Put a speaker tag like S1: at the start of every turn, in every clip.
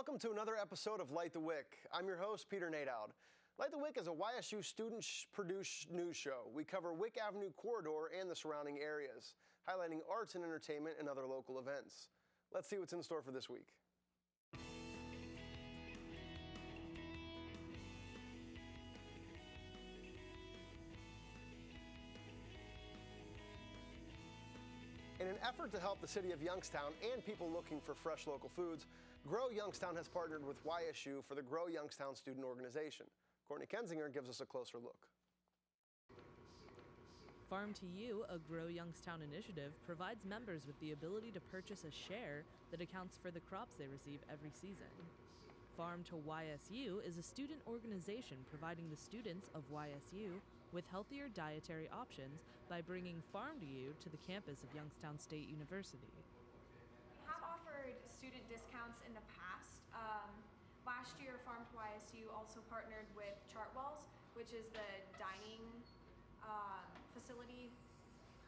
S1: Welcome to another episode of Light the Wick. I'm your host, Peter Nadoud. Light the Wick is a YSU student-produced news show. We cover Wick Avenue corridor and the surrounding areas, highlighting arts and entertainment and other local events. Let's see what's in store for this week. In an effort to help the city of Youngstown and people looking for fresh local foods, Grow Youngstown has partnered with YSU for the Grow Youngstown student organization. Courtney Kensinger gives us a closer look.
S2: Farm to You, a Grow Youngstown initiative, provides members with the ability to purchase a share that accounts for the crops they receive every season. Farm to YSU is a student organization providing the students of YSU with healthier dietary options by bringing Farm to You to the campus of Youngstown State University.
S3: We have offered student discounts in the past. Last year, Farm to YSU also partnered with Chartwells, which is the dining facility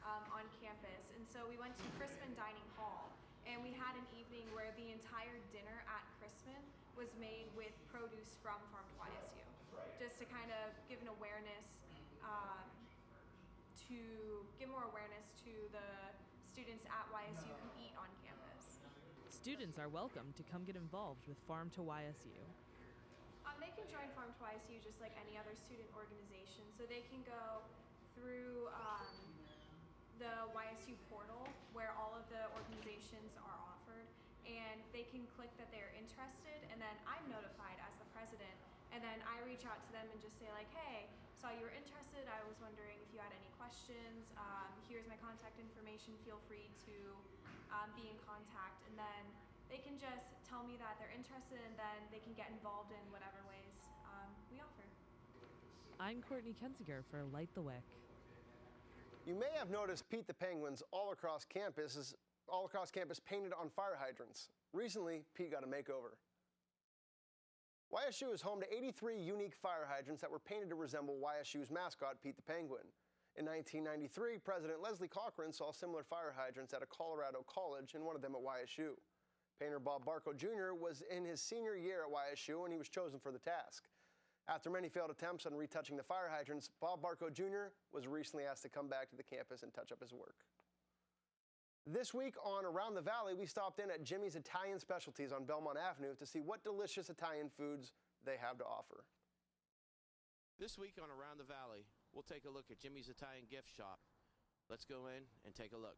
S3: on campus. And so we went to Crispin Dining Hall, and we had an evening where the entire dinner at Crispin was made with produce from Farm to YSU, just to kind of give an awareness, to give more awareness to the students at YSU who eat on campus.
S2: Students are welcome to come get involved with Farm to YSU.
S3: They can join Farm to YSU just like any other student organization. So they can go through the YSU portal where all of the organizations are offered, and they can click that they're interested, and then I'm notified as the president, and then I reach out to them and just say like, hey, saw you were interested, I was wondering if you had any questions, here's my contact information, feel free to be in contact, and then they can just tell me that they're interested, and then they can get involved in whatever ways we offer.
S2: I'm Courtney Kensinger for Light the Wick.
S1: You may have noticed Pete the Penguins all across campus painted on fire hydrants. Recently, Pete got a makeover. YSU is home to 83 unique fire hydrants that were painted to resemble YSU's mascot, Pete the Penguin. In 1993, President Leslie Cochran saw similar fire hydrants at a Colorado college and wanted them at YSU. Painter Bob Barco Jr. was in his senior year at YSU, and he was chosen for the task. After many failed attempts on retouching the fire hydrants, Bob Barco Jr. was recently asked to come back to the campus and touch up his work. This week on Around the Valley, we stopped in at Jimmy's Italian Specialties on Belmont Avenue to see what delicious Italian foods they have to offer.
S4: This week on Around the Valley, we'll take a look at Jimmy's Italian Gift Shop. Let's go in and take a look.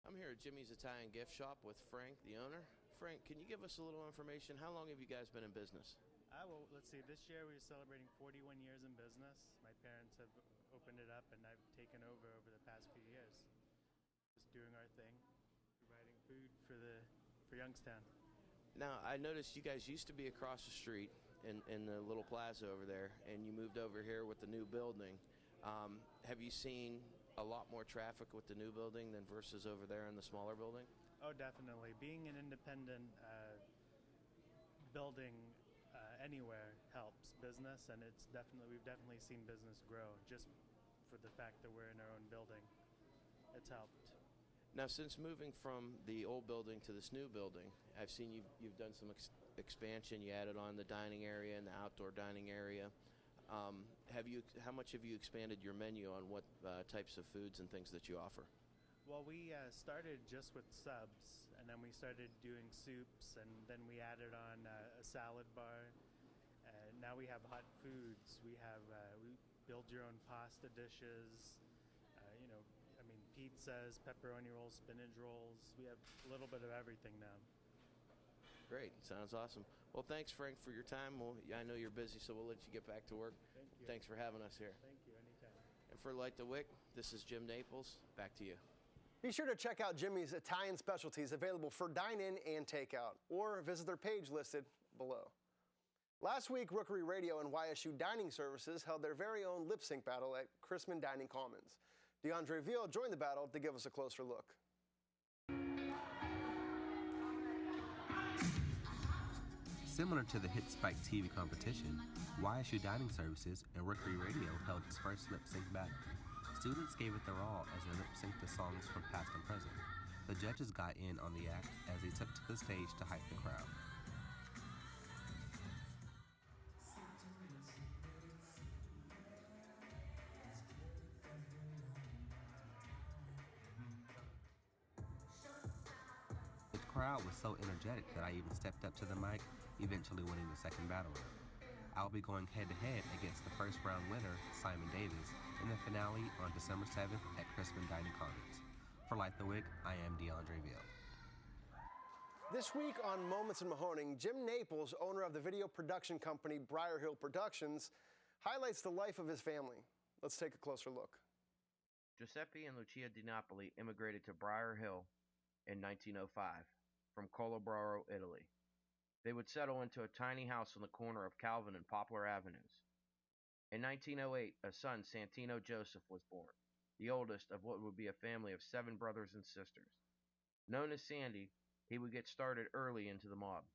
S4: I'm here at Jimmy's Italian Gift Shop with Frank, the owner. Frank, can you give us a little information? How long have you guys been in business?
S5: Well, let's see. This year we're celebrating 41 years in business. My parents have opened it up, and I've taken over the past few years. Just doing our thing, providing food for Youngstown.
S4: Now, I noticed you guys used to be across the street in the little plaza over there, and you moved over here with the new building. Have you seen a lot more traffic with the new building than versus over there in the smaller building?
S5: Oh, definitely. Being an independent building anywhere helps business, and we've definitely seen business grow just for the fact that we're in our own building. It's helped.
S4: Now, since moving from the old building to this new building, I've seen you've done some expansion. You added on the dining area and the outdoor dining area. How much have you expanded your menu on what types of foods and things that you offer?
S5: Well, we started just with subs, and then we started doing soups, and then we added on a salad bar. Now we have hot foods. We build your own pasta dishes. Pizzas, pepperoni rolls, spinach rolls. We have a little bit of everything now.
S4: Great. Sounds awesome. Well, thanks, Frank, for your time. I know you're busy, so we'll let you get back to work.
S5: Thank you.
S4: Thanks for having us here.
S5: Thank you. Anytime.
S4: And for Light the Wick, this is Jim Naples. Back to you.
S1: Be sure to check out Jimmy's Italian Specialties, available for dine-in and takeout, or visit their page listed below. Last week, Rookery Radio and YSU Dining Services held their very own lip sync battle at Crispin Dining Commons. DeAndre Veal joined the battle to give us a closer look.
S6: Similar to the hit Spike TV competition, YSU Dining Services and Rookery Radio held its first lip sync battle. Students gave it their all as they lip synced the songs from past and present. The judges got in on the act as they took to the stage to hype the crowd. crowd was so energetic that I even stepped up to the mic, eventually winning the second battle. I'll be going head-to-head against the first round winner, Simon Davis, in the finale on December 7th at Crispin Dining Commons. For Light the Wick, I am DeAndre Ville.
S1: This week on Moments in Mahoning, Jim Naples, owner of the video production company Briar Hill Productions, highlights the life of his family. Let's take a closer look.
S4: Giuseppe and Lucia Di Napoli immigrated to Briar Hill in 1905 from Colaboro, Italy. They would settle into a tiny house on the corner of Calvin and Poplar Avenues. In 1908, a son, Santino Joseph, was born, the oldest of what would be a family of 7 brothers and sisters. Known as Sandy, he would get started early into the mob.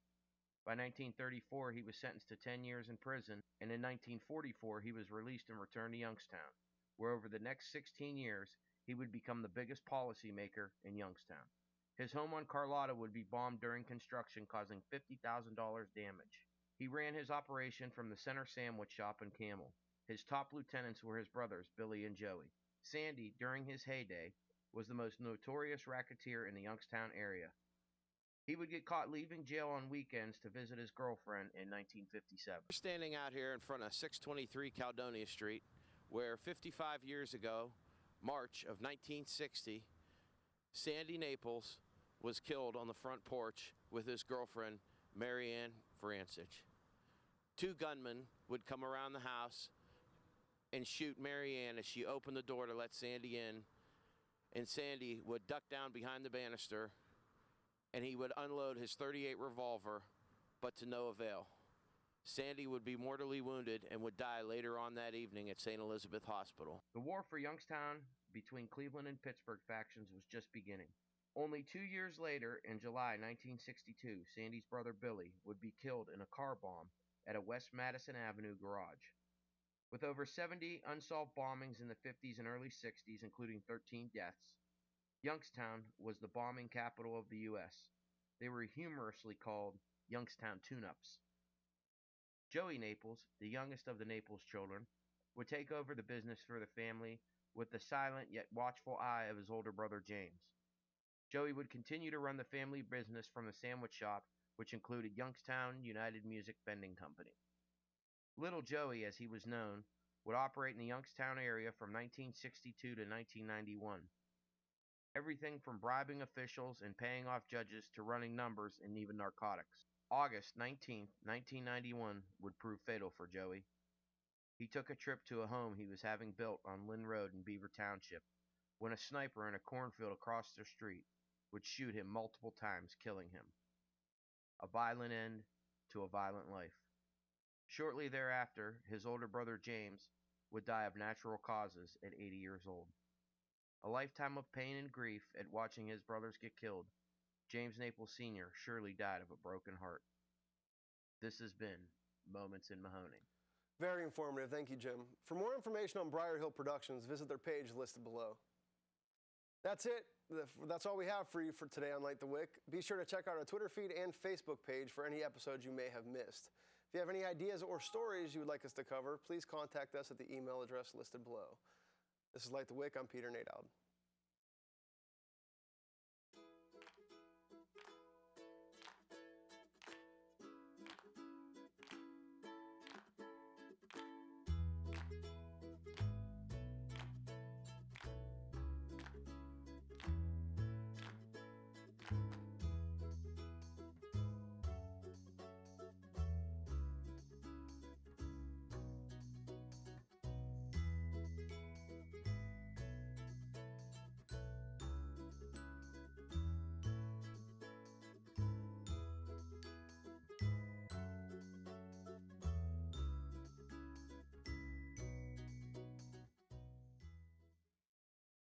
S4: By 1934, he was sentenced to 10 years in prison, and in 1944, he was released and returned to Youngstown, where over the next 16 years, he would become the biggest policymaker in Youngstown. His home on Carlotta would be bombed during construction, causing $50,000 damage. He ran his operation from the Center Sandwich Shop in Camel. His top lieutenants were his brothers, Billy and Joey. Sandy, during his heyday, was the most notorious racketeer in the Youngstown area. He would get caught leaving jail on weekends to visit his girlfriend in 1957. We're standing out here in front of 623 Caledonia Street, where 55 years ago, March of 1960, Sandy Naples was killed on the front porch with his girlfriend, Marianne Vrancich. 2 gunmen would come around the house and shoot Marianne as she opened the door to let Sandy in, and Sandy would duck down behind the banister, and he would unload his .38 revolver, but to no avail. Sandy would be mortally wounded and would die later on that evening at St. Elizabeth Hospital. The war for Youngstown between Cleveland and Pittsburgh factions was just beginning. Only 2 years later, in July 1962, Sandy's brother Billy would be killed in a car bomb at a West Madison Avenue garage. With over 70 unsolved bombings in the 50s and early 60s, including 13 deaths, Youngstown was the bombing capital of the U.S. They were humorously called Youngstown tune-ups. Joey Naples, the youngest of the Naples children, would take over the business for the family with the silent yet watchful eye of his older brother James. Joey would continue to run the family business from the sandwich shop, which included Youngstown United Music Vending Company. Little Joey, as he was known, would operate in the Youngstown area from 1962 to 1991. Everything from bribing officials and paying off judges to running numbers and even narcotics. August 19, 1991 would prove fatal for Joey. He took a trip to a home he was having built on Lynn Road in Beaver Township when a sniper in a cornfield across the street would shoot him multiple times, killing him. A violent end to a violent life. Shortly thereafter, his older brother James would die of natural causes at 80 years old. A lifetime of pain and grief at watching his brothers get killed, James Naples Sr. surely died of a broken heart. This has been Moments in Mahoning.
S1: Very informative. Thank you, Jim. For more information on Briar Hill Productions, visit their page listed below. That's it. That's all we have for you for today on Light the Wick. Be sure to check out our Twitter feed and Facebook page for any episodes you may have missed. If you have any ideas or stories you would like us to cover, please contact us at the email address listed below. This is Light the Wick. I'm Peter Nadald.